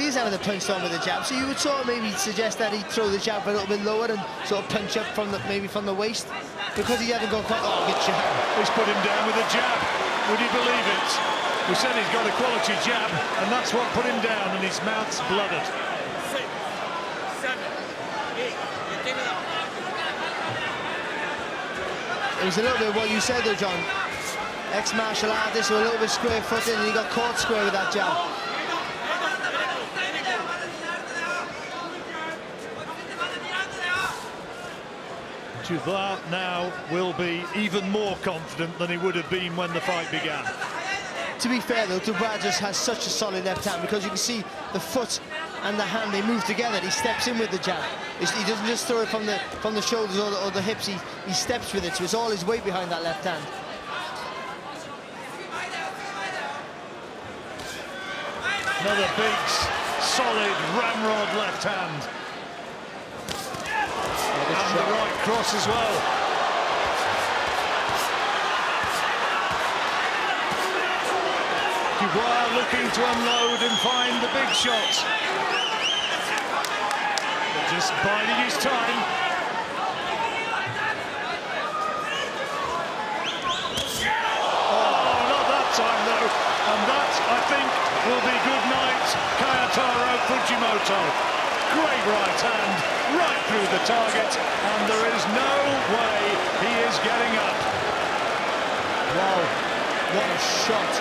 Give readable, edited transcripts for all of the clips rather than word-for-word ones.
he is having a punch on with the jab, so you would sort of maybe suggest that he'd throw the jab a little bit lower and sort of punch up from the, maybe from the waist, because he hasn't gone quite. Oh, good jab. He's put him down with a jab. Would you believe it? We said he's got a quality jab, and that's what put him down, and his mouth's blooded. 6, 7, 8. You take it up. It was a little bit of what you said though, John. Ex-martial artists were a little bit square-footed, and he got caught square with that jab. Dubois now will be even more confident than he would have been when the fight began. To be fair though, Dubois just has such a solid left hand, because you can see the foot and the hand, they move together. He steps in with the jab. He doesn't just throw it from the shoulders or the hips, he steps with it, so it's all his weight behind that left hand. Another big, solid ramrod left hand. And the right cross as well. Dubois looking to unload and find the big shot. But just biding his time. Oh, not that time though. And that, I think, will be good night, Kyutaro Fujimoto. Great right hand, right through the target, and there is no way he is getting up. Wow, what a shot.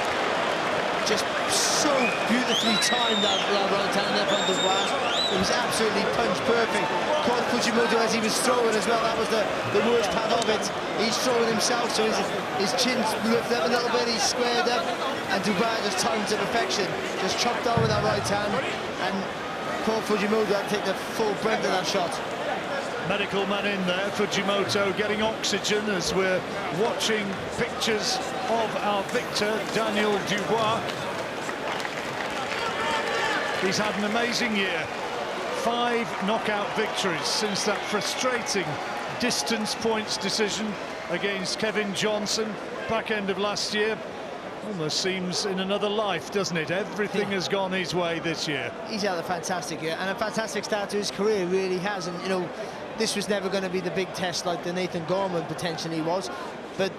Just so beautifully timed, that right hand there from Dubois. It was absolutely punch perfect. Caught Fujimoto as he was throwing as well. That was the worst part of it. He's throwing himself, so his chin's lifted up a little bit, he's squared up, and Dubois just timed to perfection. Just chopped down with that right hand, and poor Fujimoto had to take the full breadth of that shot. Medical man in there, Fujimoto getting oxygen as we're watching pictures of our victor, Daniel Dubois. He's had an amazing year. 5 knockout victories since that frustrating distance points decision against Kevin Johnson back end of last year. Almost seems in another life, doesn't it? Everything has gone his way this year. He's had a fantastic year and a fantastic start to his career, really has. And you know, this was never going to be the big test like the Nathan Gorman potentially was, but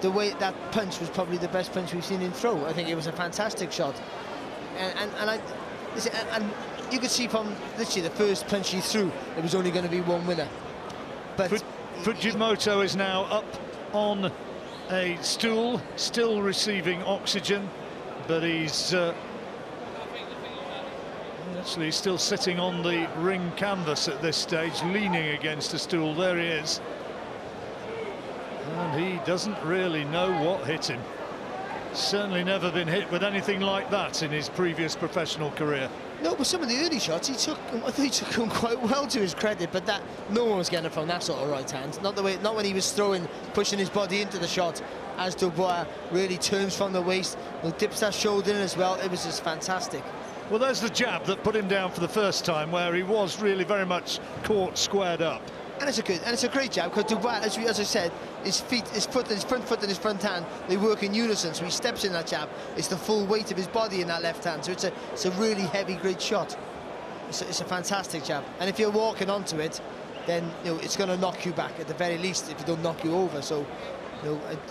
the way that punch was probably the best punch we've seen him throw. I think it was a fantastic shot, and you could see from literally the first punch he threw, it was only going to be one winner. But Fujimoto is now up on a stool, still receiving oxygen, but he's actually still sitting on the ring canvas at this stage, leaning against a stool. There he is, and he doesn't really know what hit him. Certainly never been hit with anything like that in his previous professional career. No, but some of the early shots, I thought he took them quite well, to his credit, but that no one was getting it from that sort of right hand. Not when he was throwing, pushing his body into the shot, as Dubois really turns from the waist, dips that shoulder in as well. It was just fantastic. Well, there's the jab that put him down for the first time, where he was really very much caught squared up. And it's a great jab, because Dubois, as I said, his front foot and his front hand, they work in unison, so he steps in that jab. It's the full weight of his body in that left hand, so it's a really heavy, great shot. It's a fantastic jab, and if you're walking onto it, then it's going to knock you back at the very least, if it don't knock you over. So,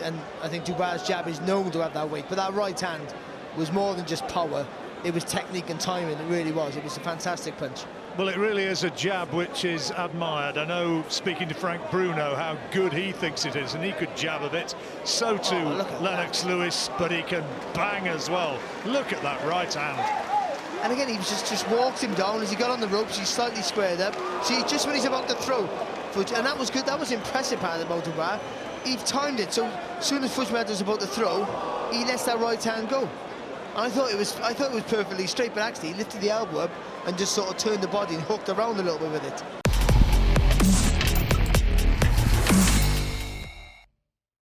and I think Dubois' jab is known to have that weight, but that right hand was more than just power. It was technique and timing. It really was. It was a fantastic punch. Well, it really is a jab which is admired. I know, speaking to Frank Bruno, how good he thinks it is, and he could jab a bit. So too Lennox Lewis, but he can bang as well. Look at that right hand. And again, he just walked him down as he got on the ropes. He's slightly squared up. See, just when he's about to throw, and that was good. That was impressive part about Dubois. He timed it, so as soon as Fujimoto was about to throw, he lets that right hand go. And I thought it was perfectly straight, but actually he lifted the elbow up and just sort of turned the body and hooked around a little bit with it.